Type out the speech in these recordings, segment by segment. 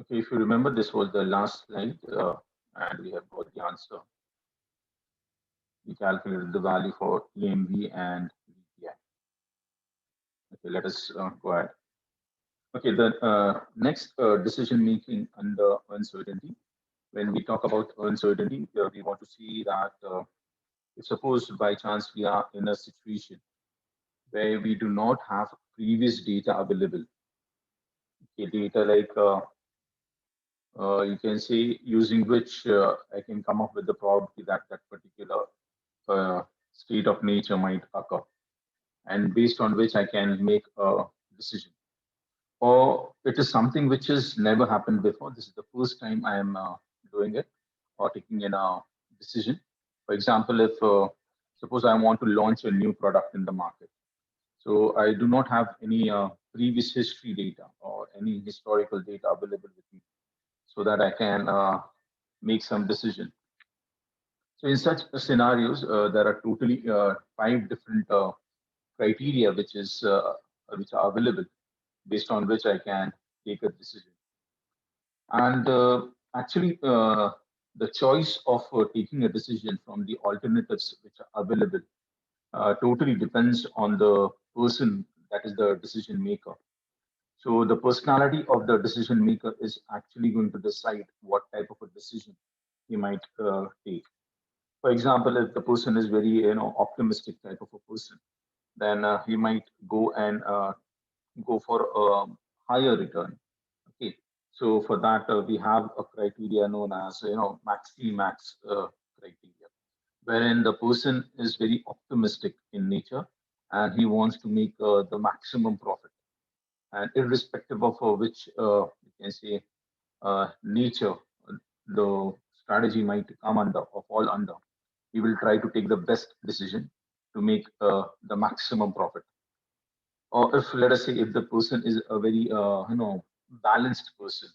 Okay, if you remember, this was the last slide, and we have got the answer. We calculated the value for EMV and VPI. Okay, let us go ahead. Okay, the next decision making under uncertainty. When we talk about uncertainty, we want to see that if suppose by chance we are in a situation where we do not have previous data available, okay, data like you can say using which I can come up with the probability that that particular state of nature might occur, and based on which I can make a decision. Or it is something which has never happened before. This is the first time I am doing it or taking in a decision. For example, if suppose I want to launch a new product in the market, so I do not have any previous history data or any historical data available with me, so that I can make some decision. So in such scenarios, there are totally five different criteria which are available based on which I can take a decision. And actually, the choice of taking a decision from the alternatives which are available totally depends on the person that is the decision maker. So the personality of the decision maker is actually going to decide what type of a decision he might take. For example, if the person is very optimistic type of a person, then he might go and go for a higher return. Okay, so for that we have a criteria known as max criteria, wherein the person is very optimistic in nature and he wants to make the maximum profit, and irrespective of which you can say nature the strategy might come under or fall under, he will try to take the best decision to make the maximum profit. Or if let us say if the person is a very balanced person,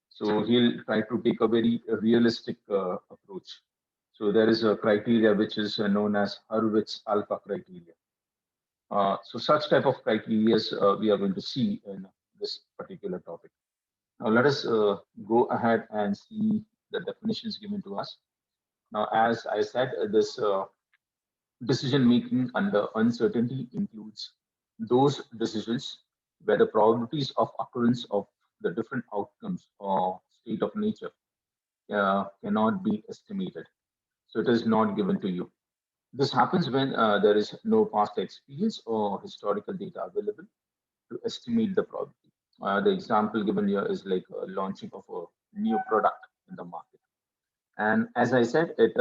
so he'll try to take a very realistic approach. So there is a criteria which is known as Hurwitz alpha criteria. So such type of criteria we are going to see in this particular topic. Now let us go ahead and see the definitions given to us. Now, as I said, this decision making under uncertainty includes those decisions where the probabilities of occurrence of the different outcomes or state of nature cannot be estimated. So it is not given to you. This happens when there is no past experience or historical data available to estimate the probability. The example given here is like launching of a new product in the market. And as I said, it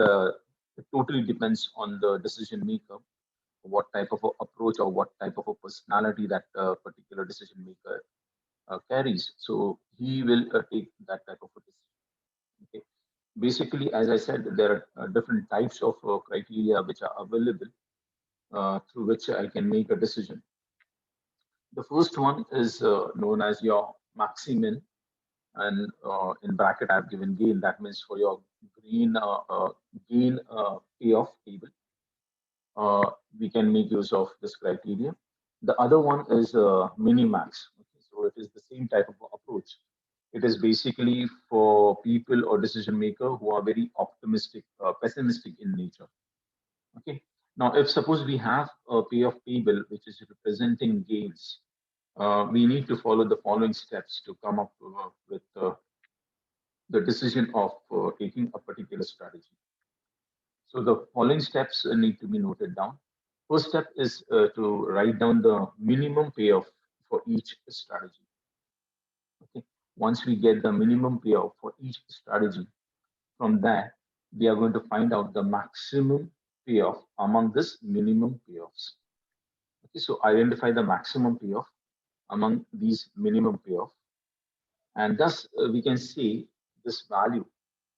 totally depends on the decision maker, what type of a approach or what type of a personality that particular decision maker carries. So he will take that type of a decision. Okay. Basically, as I said, there are different types of criteria which are available through which I can make a decision. The first one is known as your maximin, and in bracket I've given gain. That means for your gain payoff table, we can make use of this criteria. The other one is minimax. Okay, so it is the same type of approach. It is basically for people or decision maker who are very optimistic, pessimistic in nature. Okay. Now, if suppose we have a payoff table which is representing gains, we need to follow the following steps to come up with the decision of taking a particular strategy. So the following steps need to be noted down. First step is to write down the minimum payoff for each strategy. Okay. Once we get the minimum payoff for each strategy, from there we are going to find out the maximum payoff among this minimum payoffs. Okay. So identify the maximum payoff among these minimum payoff, and thus we can say this value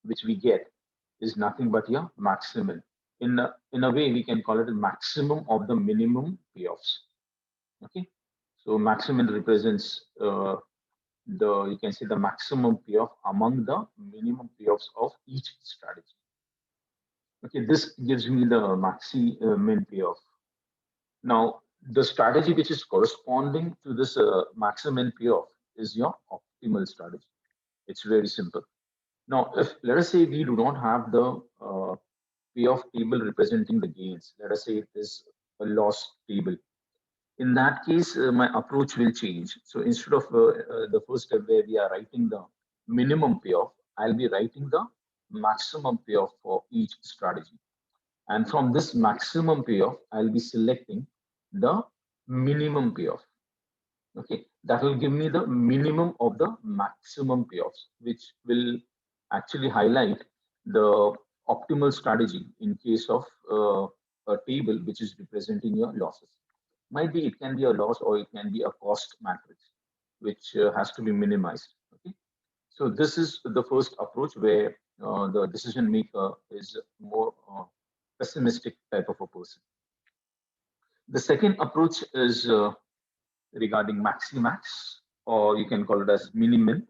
which we get is nothing but your maximum. In a way, we can call it a maximum of the minimum payoffs. Okay, so maximum represents the you can say the maximum payoff among the minimum payoffs of each strategy. Okay, this gives me the maxi min payoff. Now, the strategy which is corresponding to this maximum payoff is your optimal strategy. It's very simple. Now, if let us say we do not have the payoff table representing the gains, let us say it is a loss table. In that case, my approach will change. So instead of the first step where we are writing the minimum payoff, I'll be writing the maximum payoff for each strategy. And from this maximum payoff, I'll be selecting the minimum payoff. Okay, that will give me the minimum of the maximum payoffs, which will actually highlight the optimal strategy in case of a table which is representing your losses. Might be it can be a loss or it can be a cost matrix, which has to be minimized. Okay, so this is the first approach where the decision maker is more pessimistic type of a person. The second approach is regarding Maximax, or you can call it as Minimin.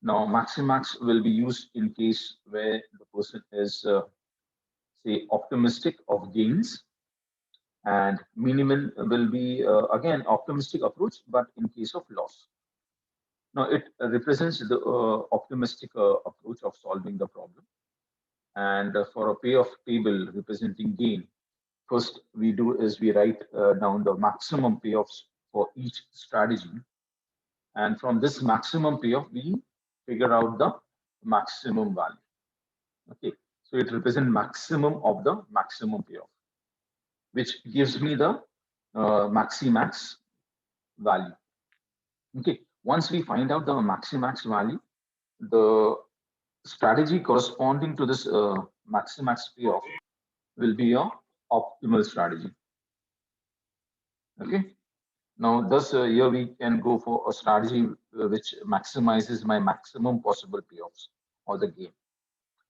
Now, Maximax will be used in case where the person is, say, optimistic of gains, and Minimin will be, again, optimistic approach, but in case of loss. Now, it represents the optimistic approach of solving the problem. And for a payoff table representing gain, first we do is we write down the maximum payoffs for each strategy. And from this maximum payoff, we figure out the maximum value. Okay, so it represents maximum of the maximum payoff, which gives me the maximax value. Okay, once we find out the maximax value, the strategy corresponding to this maximax payoff will be your optimal strategy. Okay, now thus here we can go for a strategy which maximizes my maximum possible payoffs or the gain.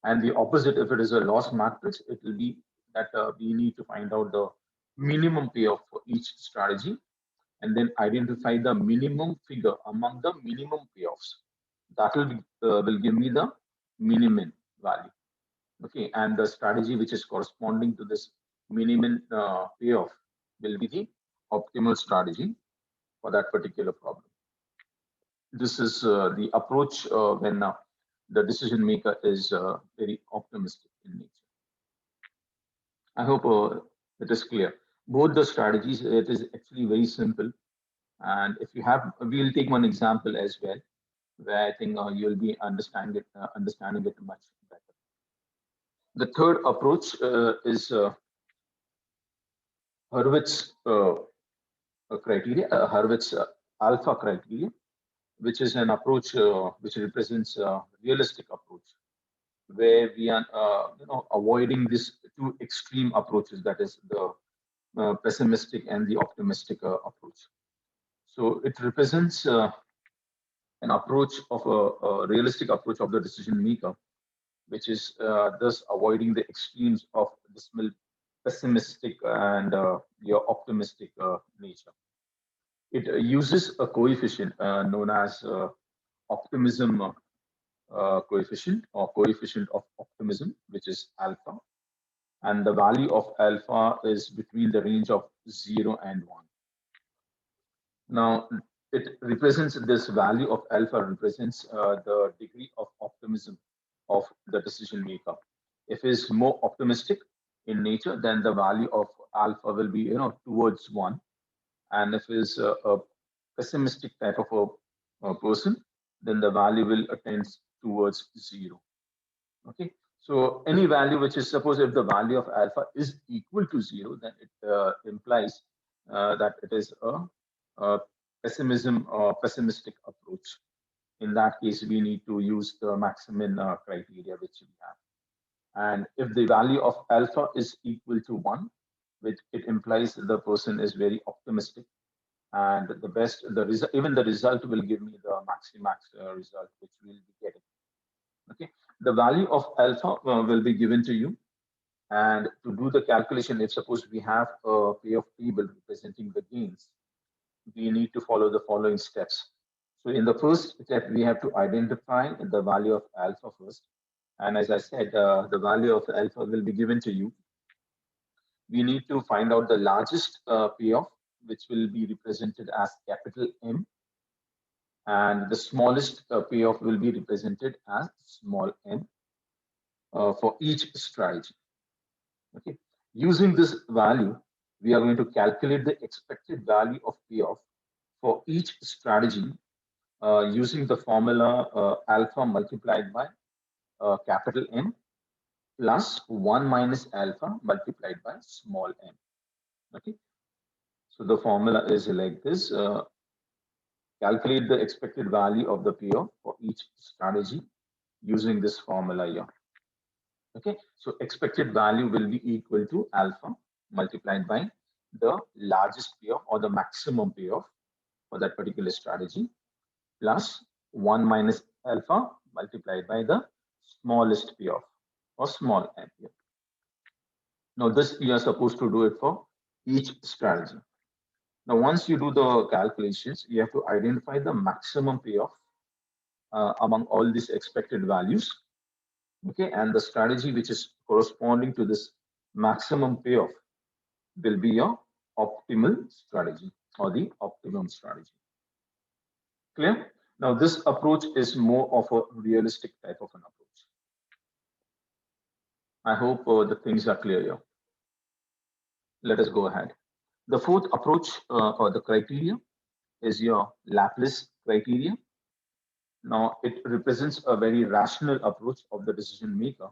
And the opposite, if it is a loss matrix, it will be that we need to find out the minimum payoff for each strategy and then identify the minimum figure among the minimum payoffs. That will give me the minimum value. Okay, and the strategy which is corresponding to this minimum payoff will be the optimal strategy for that particular problem. This is the approach when the decision maker is very optimistic in nature. I hope it is clear. Both the strategies, it is actually very simple. And if you have, we'll take one example as well, where I think you'll be understanding it much better. The third approach is Hurwitz criteria, Hurwitz alpha criteria, which is an approach which represents a realistic approach, where we are avoiding these two extreme approaches, that is the pessimistic and the optimistic approach. So it represents an approach of a realistic approach of the decision maker, which is thus avoiding the extremes of dismal pessimistic and your optimistic nature. It uses a coefficient known as optimism coefficient or coefficient of optimism, which is alpha. And the value of alpha is between the range of 0 and 1. Now, it represents this value of alpha represents the degree of optimism of the decision maker. If it's more optimistic in nature, then the value of alpha will be towards 1. And if it's a pessimistic type of a person, then the value will tend towards 0. Okay, so any value which is, suppose if the value of alpha is equal to 0, then it implies that it is a pessimism or pessimistic approach. In that case, we need to use the maximum criteria which we have. And if the value of alpha is equal to 1, which it implies the person is very optimistic, and the best, the result, even the result will give me the maximax result which we'll be getting. Okay, the value of alpha will be given to you, and to do the calculation, if suppose we have a payoff table representing the gains, we need to follow the following steps. So in the first step, we have to identify the value of alpha first. And as I said, the value of alpha will be given to you. We need to find out the largest payoff, which will be represented as capital M. and the smallest payoff will be represented as small m for each strategy. Okay. Using this value, we are going to calculate the expected value of payoff for each strategy using the formula alpha multiplied by capital M plus 1 minus alpha multiplied by small m. Okay. So the formula is like this. Calculate the expected value of the payoff for each strategy using this formula here. Okay, so expected value will be equal to alpha multiplied by the largest payoff or the maximum payoff for that particular strategy plus 1 minus alpha multiplied by the smallest payoff or small m here. Now this you are supposed to do it for each strategy. Now once you do the calculations, you have to identify the maximum payoff among all these expected values. Okay, and the strategy which is corresponding to this maximum payoff will be your optimal strategy or the optimum strategy. Clear? Now this approach is more of a realistic type of an approach. I hope the things are clear here. Let us go ahead. The fourth approach or the criteria is your Laplace criteria. Now it represents a very rational approach of the decision maker,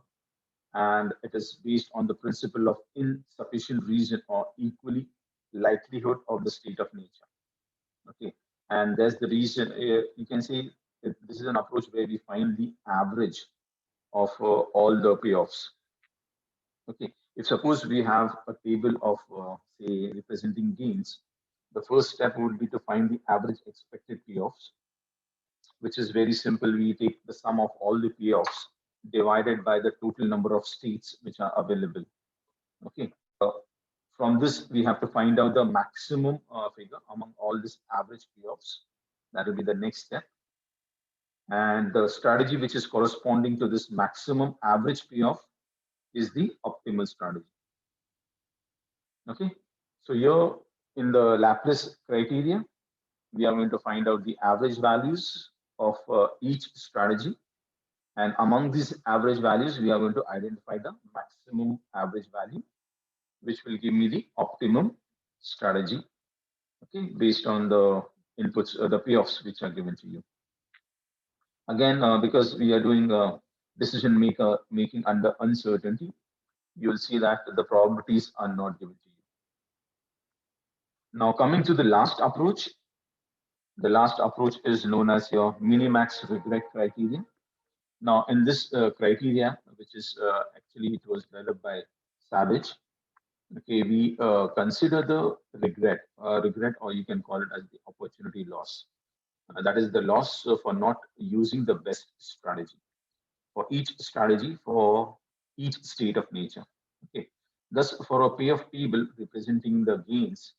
and it is based on the principle of insufficient reason or equally likelihood of the state of nature. Okay, and there's the reason you can say this is an approach where we find the average of all the payoffs. Okay, if suppose we have a table of say representing gains, the first step would be to find the average expected payoffs, which is very simple. We take the sum of all the payoffs divided by the total number of states which are available. Okay. From this, we have to find out the maximum figure among all these average payoffs. That will be the next step. And the strategy which is corresponding to this maximum average payoff is the optimal strategy. Okay. So here in the Laplace criteria, we are going to find out the average values of each strategy. And among these average values, we are going to identify the maximum average value, which will give me the optimum strategy, okay, based on the inputs, the payoffs which are given to you. Again, because we are doing decision making under uncertainty, you will see that the probabilities are not given to you. Now, coming to the last approach is known as your minimax regret criteria. Now, in this criteria, which is actually it was developed by Savage, okay, we consider the regret, or you can call it as the opportunity loss. That is the loss for not using the best strategy for each strategy for each state of nature. Okay, thus for a payoff table representing the gains,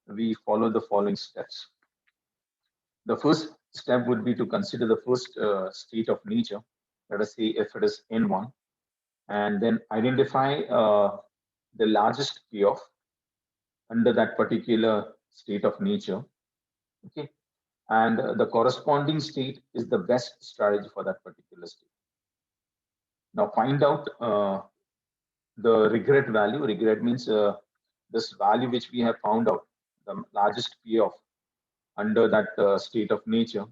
we follow the following steps. The first step would be to consider the first state of nature. Let us say if it is N1, and then identify the largest payoff under that particular state of nature. Okay, and the corresponding state is the best strategy for that particular state. Now find out the regret value. Regret means this value which we have found out, the largest payoff under that state of nature.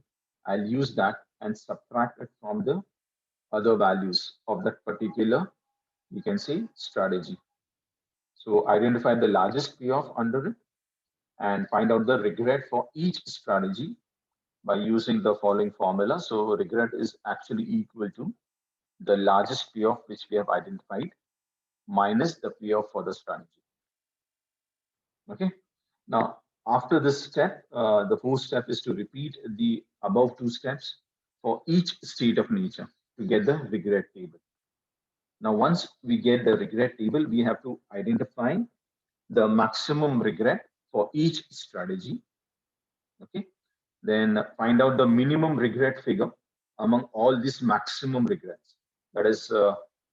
I'll use that and subtract it from the other values of that particular, you can say, strategy. So identify the largest payoff under it and find out the regret for each strategy by using the following formula. So regret is actually equal to the largest payoff which we have identified minus the payoff for the strategy. Okay. Now, after this step, the fourth step is to repeat the above two steps for each state of nature to get the regret table. Now, once we get the regret table, we have to identify the maximum regret for each strategy. Okay. Then find out the minimum regret figure among all these maximum regrets. That is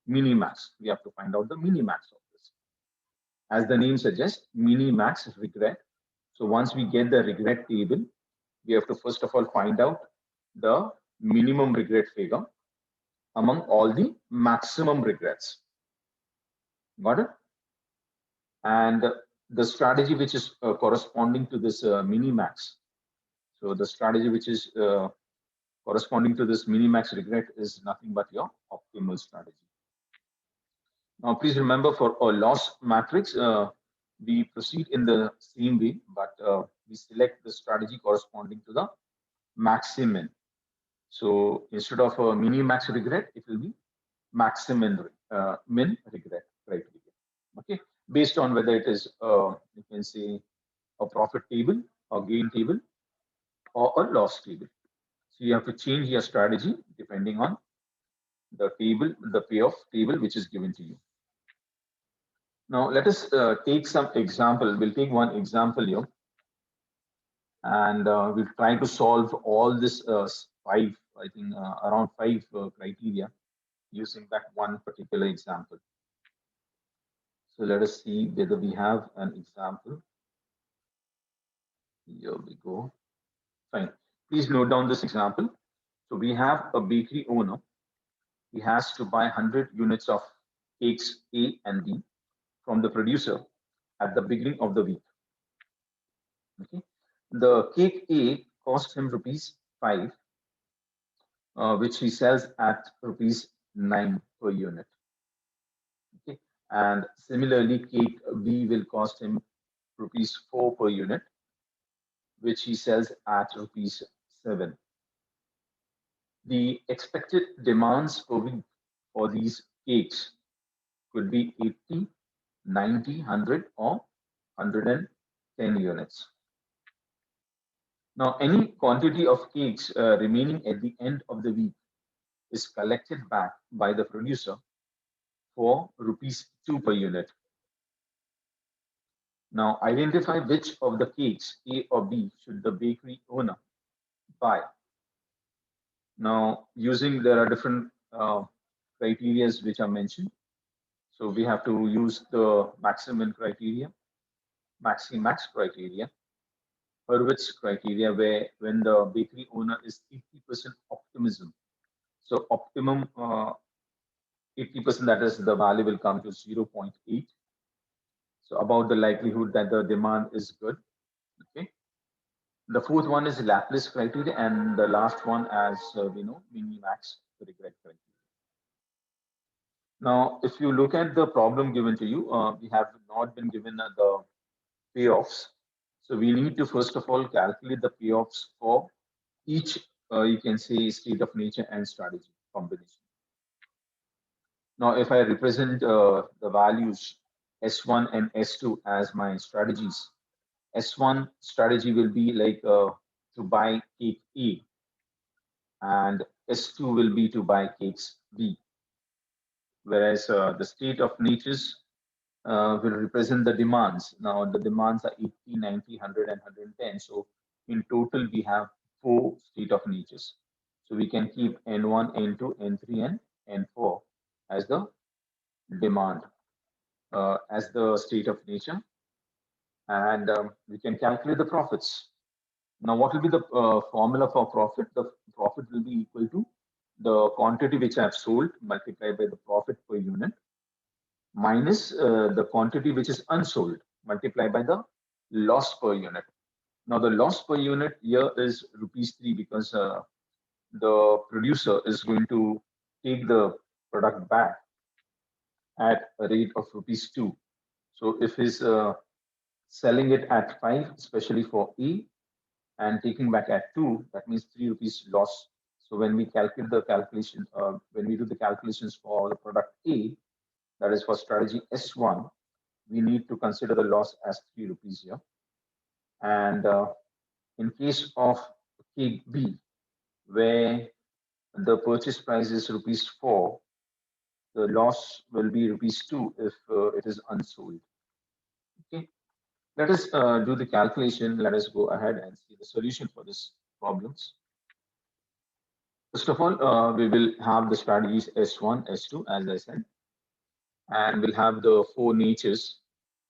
minimax. We have to find out the minimax of this. As the name suggests, minimax regret. So once we get the regret table, we have to first of all find out the minimum regret figure among all the maximum regrets. Got it? And the strategy which is corresponding to this minimax. So the strategy which is corresponding to this minimax regret is nothing but your optimal strategy. Now, please remember for a loss matrix, we proceed in the same way, but we select the strategy corresponding to the maximin. So instead of a minimax regret, it will be maximum min regret criteria. Okay, based on whether it is you can say a profit table, or gain table, or a loss table. So you have to change your strategy depending on the table, the payoff table which is given to you. Now let us take some example. We'll take one example here, and we'll try to solve all this five, I think around five criteria using that one particular example. So let us see whether we have an example. Here we go. Fine. Please note down this example. So we have a bakery owner. He has to buy 100 units of cakes A and B from the producer at the beginning of the week. Okay. The cake A cost him rupees 5, which he sells at rupees 9 per unit. Okay. And similarly, cake B will cost him rupees 4 per unit, which he sells at rupees 7. The expected demands per week for these cakes could be 80, 90, 100, or 110 units. Now, any quantity of cakes remaining at the end of the week is collected back by the producer for rupees 2 per unit. Now, identify which of the cakes, A or B, should the bakery owner buy. Now, there are different criteria which are mentioned. So we have to use the maximum criteria, maximax criteria, Hurwitz criteria, where when the bakery owner is 80% optimism. So optimum 80%, that is the value will come to 0.8. So about the likelihood that the demand is good. Okay. The fourth one is Laplace criteria, and the last one, as we know, minimax regret criteria. Now, if you look at the problem given to you, we have not been given the payoffs. So we need to first of all calculate the payoffs for each, you can say, state of nature and strategy combination. Now, if I represent the values S1 and S2 as my strategies, S1 strategy will be like to buy cake A, and S2 will be to buy cakes B. Whereas the state of natures will represent the demands. Now the demands are 80, 90, 100, and 110. So in total, we have 4 state of natures. So we can keep N1, N2, N3, and N4 as the demand, as the state of nature. And we can calculate the profits. Now, what will be the formula for profit? The profit will be equal to the quantity which I have sold multiplied by the profit per unit minus the quantity which is unsold multiplied by the loss per unit. Now, the loss per unit here is rupees 3 because the producer is going to take the product back at a rate of rupees 2. So if he's selling it at 5, especially for A, and taking back at 2, that means 3 rupees loss. So when we calculate the calculation, when we do the calculations for the product A, that is for strategy S1, we need to consider the loss as 3 rupees here. And in case of cake B, where the purchase price is rupees 4, the loss will be rupees 2 if it is unsold. Okay, let us do the calculation. Let us go ahead and see the solution for this problems. First of all, we will have the strategies S1, S2, as I said, and we'll have the 4 natures,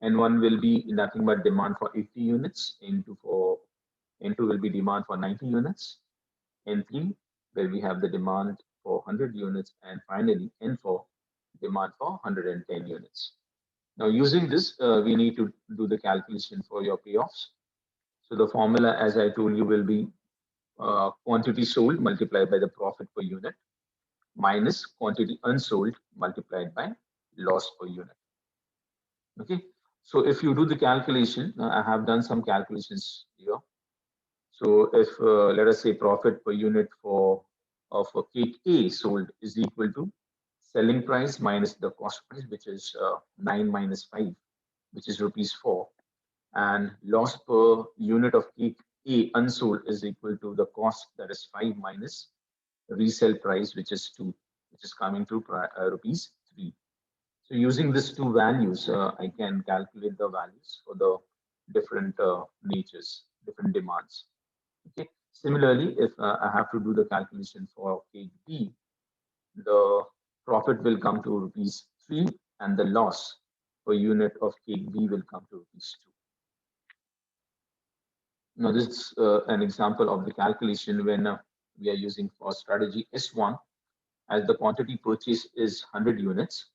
and one will be nothing but demand for 80 units into for N2 will be demand for 90 units, N3 where we have the demand for 100 units, and finally N4 demand for 110 units. Now using this, we need to do the calculation for your payoffs. So the formula, as I told you, will be quantity sold multiplied by the profit per unit minus quantity unsold multiplied by loss per unit. Okay, so if you do the calculation, I have done some calculations here. So if let us say profit per unit for of a cake A sold is equal to selling price minus the cost price, which is 9 minus 5, which is rupees 4, and loss per unit of cake A unsold is equal to the cost, that is 5 minus resale price, which is 2, which is coming to rupees 3. So using these two values, I can calculate the values for the different natures, different demands. Okay. Similarly, if I have to do the calculation for cake B, the profit will come to rupees 3 and the loss per unit of cake B will come to rupees 2. Now, this is an example of the calculation when we are using for strategy S1, as the quantity purchase is 100 units.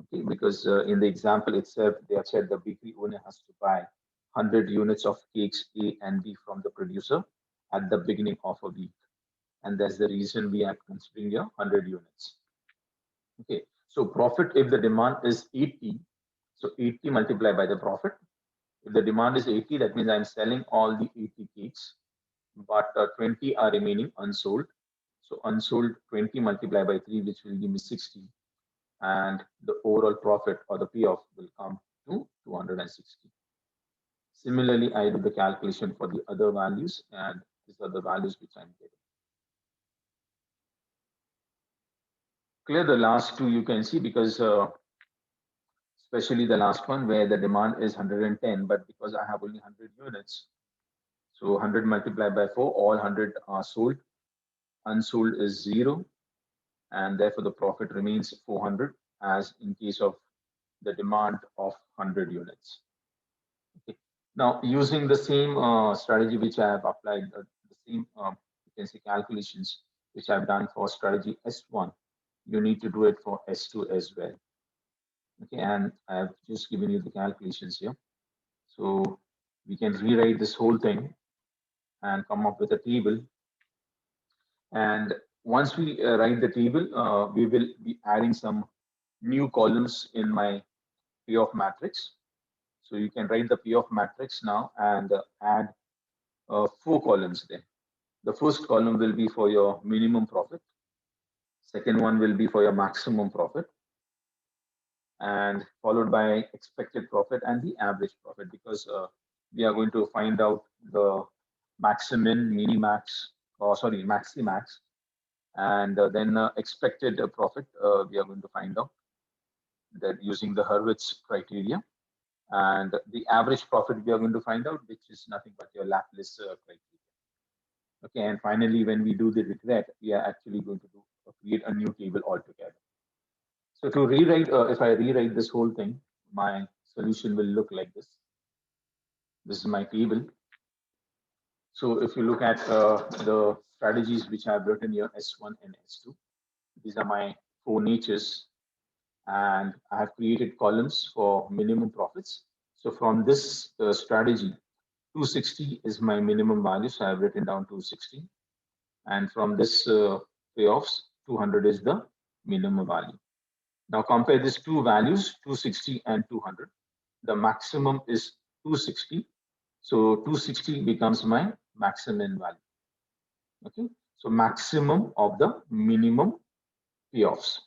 Okay, because in the example itself, they have said the bakery owner has to buy 100 units of cakes A and B from the producer at the beginning of a week. And that's the reason we are considering your 100 units. Okay, so profit, if the demand is 80, so 80 multiplied by the profit. If the demand is 80, that means I'm selling all the 80 cakes, but 20 are remaining unsold. So unsold 20 multiplied by 3, which will give me 60. And the overall profit or the payoff will come to 260. Similarly, I do the calculation for the other values, and these are the values which I'm getting. Clear the last two you can see, because especially the last one where the demand is 110, but because I have only 100 units, so 100 multiplied by 4, all 100 are sold. Unsold is 0, and therefore the profit remains 400, as in case of the demand of 100 units. Okay. Now, using the same strategy which I have applied, the same you can say calculations which I've done for strategy S1, you need to do it for S2 as well. Okay, and I've just given you the calculations here. So we can rewrite this whole thing and come up with a table. And once we write the table, we will be adding some new columns in my payoff matrix. So you can write the payoff matrix now and add 4 columns there. The first column will be for your minimum profit. Second one will be for your maximum profit, and followed by expected profit and the average profit, because we are going to find out the maximum, minimax, or sorry, maximax, and then expected profit. We are going to find out that using the Hurwitz criteria, and the average profit we are going to find out, which is nothing but your Laplace criteria. Okay, and finally, when we do the regret, we are actually going to create a new table altogether. So to rewrite, if I rewrite this whole thing, my solution will look like this. This is my table. So if you look at the strategies which I've written here, S1 and S2, these are my 4 natures, and I have created columns for minimum profits. So from this strategy, 260 is my minimum value, so I've written down 260. And from this payoffs, 200 is the minimum value. Now compare these two values, 260 and 200. The maximum is 260. So 260 becomes my maximum value. Okay, so maximum of the minimum payoffs.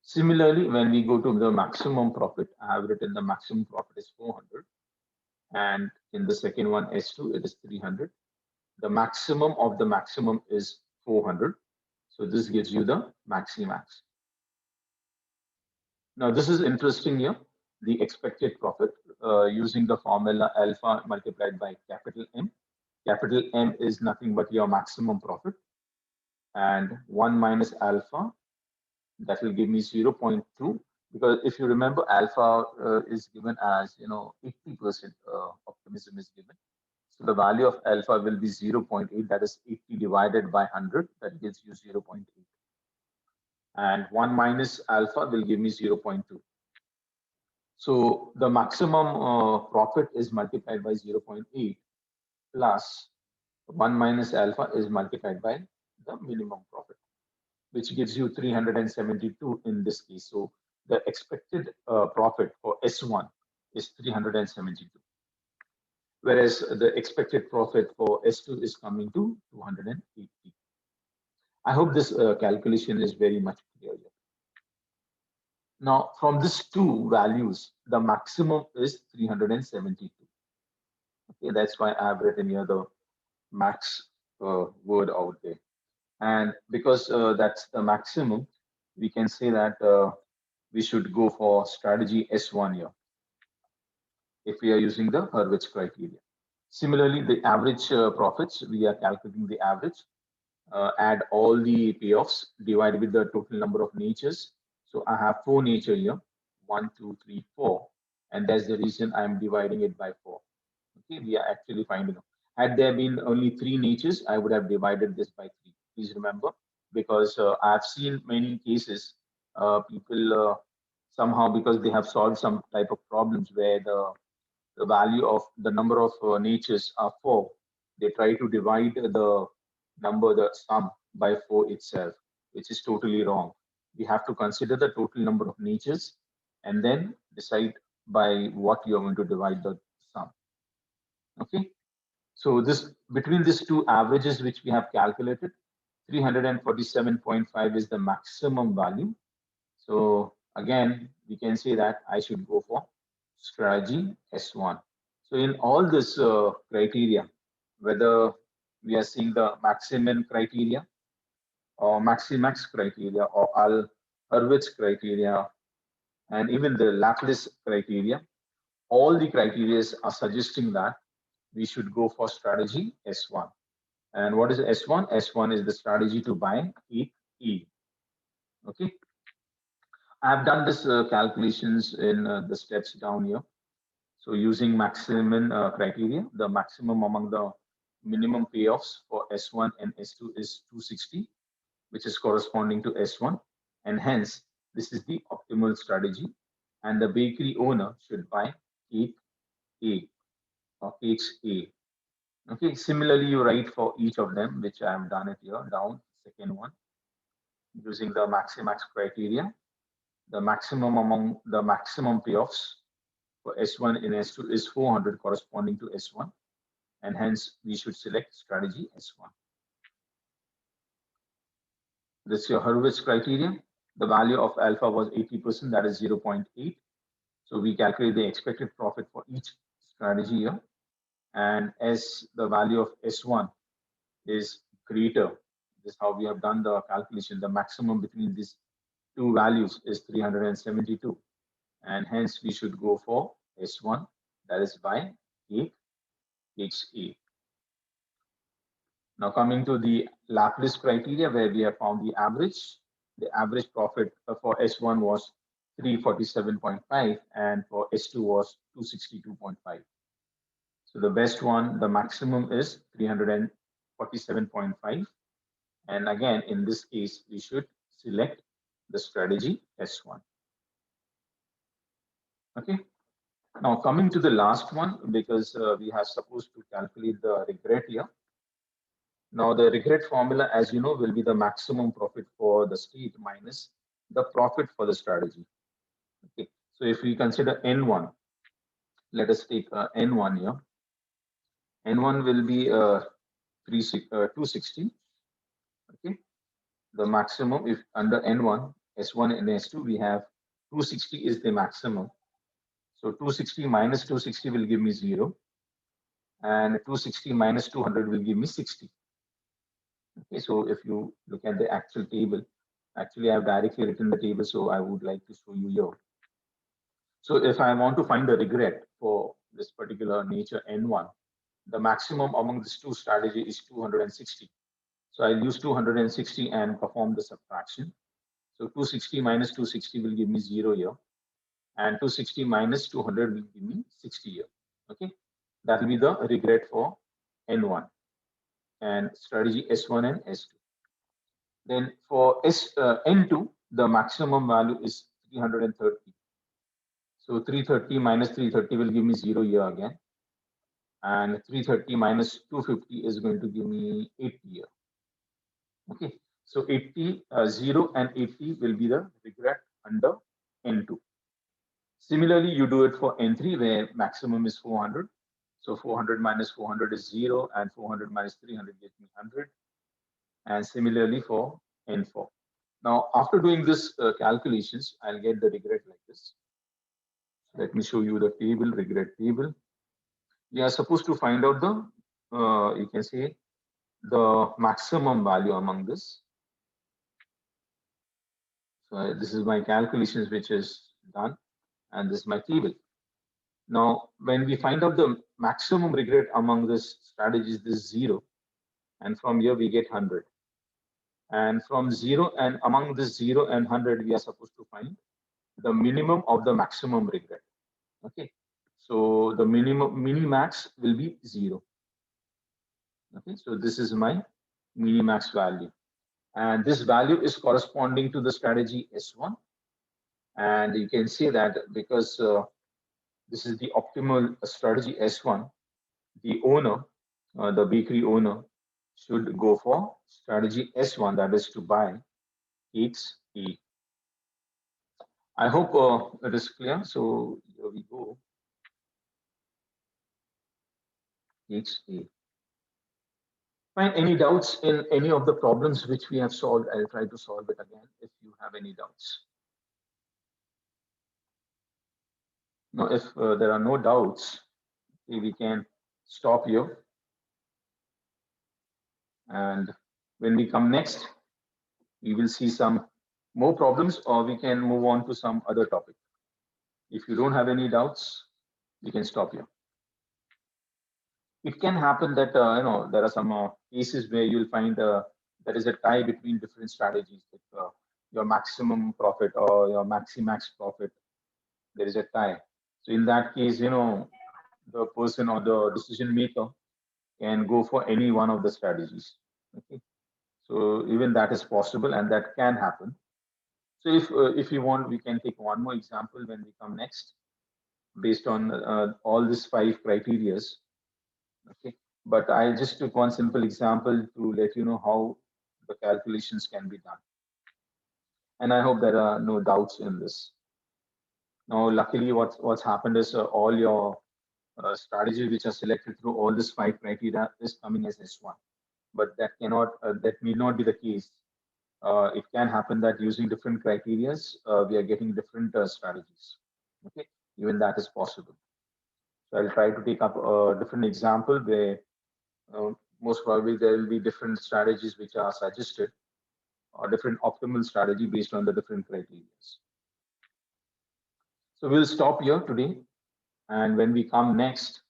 Similarly, when we go to the maximum profit, I have written the maximum profit is 400. And in the second one, S2, it is 300. The maximum of the maximum is 400. So this gives you the maximax. Now this is interesting here, the expected profit using the formula alpha multiplied by capital M. Capital M is nothing but your maximum profit, and 1 minus alpha, that will give me 0.2, because if you remember, alpha is given as 80% optimism is given. So the value of alpha will be 0.8, that is 80 divided by 100, that gives you 0.8. And 1 minus alpha will give me 0.2. So the maximum profit is multiplied by 0.8 plus 1 minus alpha is multiplied by the minimum profit, which gives you 372 in this case. So the expected profit for S1 is 372, whereas the expected profit for S2 is coming to 280. I hope this calculation is very much clear here. Now, from these two values, the maximum is 372. Okay, that's why I've written here the max word out there. And because that's the maximum, we can say that we should go for strategy S1 here if we are using the Hurwitz criteria. Similarly, the average profits, we are calculating the average, add all the payoffs, divide with the total number of natures. So I have 4 nature here, 1, 2, 3, 4, and that's the reason I'm dividing it by 4. Okay, we are actually finding out. Had there been only 3 natures, I would have divided this by 3. Please remember, because I've seen many cases, people somehow, because they have solved some type of problems where the value of the number of natures are 4, they try to divide the number, the sum, by 4 itself, which is totally wrong. We have to consider the total number of natures and then decide by what you are going to divide the sum. Okay. So this, between these two averages which we have calculated, 347.5 is the maximum value. So again, we can say that I should go for strategy S1. So in all this criteria, whether we are seeing the maximum criteria or maximax criteria or Hurwitz criteria and even the Laplace criteria, all the criteria are suggesting that we should go for strategy S1. And what is S1? S1 is the strategy to buy E. Okay. I've done this calculations in the steps down here. So using maximum criteria, the maximum among the minimum payoffs for S1 and S2 is 260, which is corresponding to S1. And hence, this is the optimal strategy. And the bakery owner should buy cake A or cakes A. Okay, similarly, you write for each of them, which I have done it here down, second one, using the maximax criteria. The maximum among the maximum payoffs for S1 and S2 is 400 corresponding to S1, and hence we should select strategy S1. This is your Hurwitz criteria. The value of alpha was 80%, that is 0.8. So we calculate the expected profit for each strategy here. And as the value of S1 is greater, this is how we have done the calculation. The maximum between these two values is 372. And hence we should go for S1, that is by cakes A. Now coming to the Laplace criteria, where we have found the average profit for S1 was 347.5 and for S2 was 262.5. So the best one, the maximum is 347.5. And again, in this case, we should select the strategy S1. Okay. Now coming to the last one, because we are supposed to calculate the regret here. Now the regret formula, as you know, will be the maximum profit for the state minus the profit for the strategy. Okay. So if we consider N1, let us take N1 here. N1 will be 260. Okay. The maximum, if under N1, S1 and S2, we have 260 is the maximum. So 260 minus 260 will give me 0. And 260 minus 200 will give me 60. Okay, so if you look at the actual table, actually I've directly written the table, so I would like to show you here. So if I want to find the regret for this particular nature N1, the maximum among these two strategy is 260. So I'll use 260 and perform the subtraction. So 260 minus 260 will give me 0 here. And 260 minus 200 will give me 60 here. Okay, that will be the regret for N1 and strategy S1 and S2. Then for N2, the maximum value is 330. So 330 minus 330 will give me 0 here again. And 330 minus 250 is going to give me 80 here. Okay, so 80, 0 and 80 will be the regret under N2. Similarly, you do it for N3 where maximum is 400. So 400 minus 400 is 0 and 400 minus 300 gives me 100. And similarly for N4. Now, after doing this calculations, I'll get the regret like this. Let me show you the table, regret table. We are supposed to find out the, you can say, the maximum value among this. So this is my calculations which is done, and this is my table. Now, when we find out the maximum regret among this strategies, this is 0, and from here we get 100. And from 0 and among this 0 and 100, we are supposed to find the minimum of the maximum regret. Okay, so the minimum minimax will be 0. Okay, so this is my minimax value, and this value is corresponding to the strategy S1. And you can see that because this is the optimal strategy S1, the owner, the bakery owner, should go for strategy S1, that is to buy cakes A. I hope it is clear. So here we go. Cakes A. Find any doubts in any of the problems which we have solved? I'll try to solve it again if you have any doubts. Now, if there are no doubts, we can stop here. And when we come next, we will see some more problems, or we can move on to some other topic. If you don't have any doubts, we can stop here. It can happen that there are some cases where you'll find there is a tie between different strategies, like your maximum profit or your max profit. There is a tie. So in that case, the person or the decision maker can go for any one of the strategies. Okay, so even that is possible, and that can happen. So if you want, we can take one more example when we come next, based on all these 5 criterias. Okay, but I just took one simple example to let you know how the calculations can be done, and I hope there are no doubts in this. Now, luckily, what's happened is all your strategies which are selected through all these 5 criteria is coming as S1, but that may not be the case. It can happen that using different criterias, we are getting different strategies. Okay, even that is possible. So I'll try to take up a different example where most probably there will be different strategies which are suggested, or different optimal strategy based on the different criteria. So we'll stop here today, and when we come next,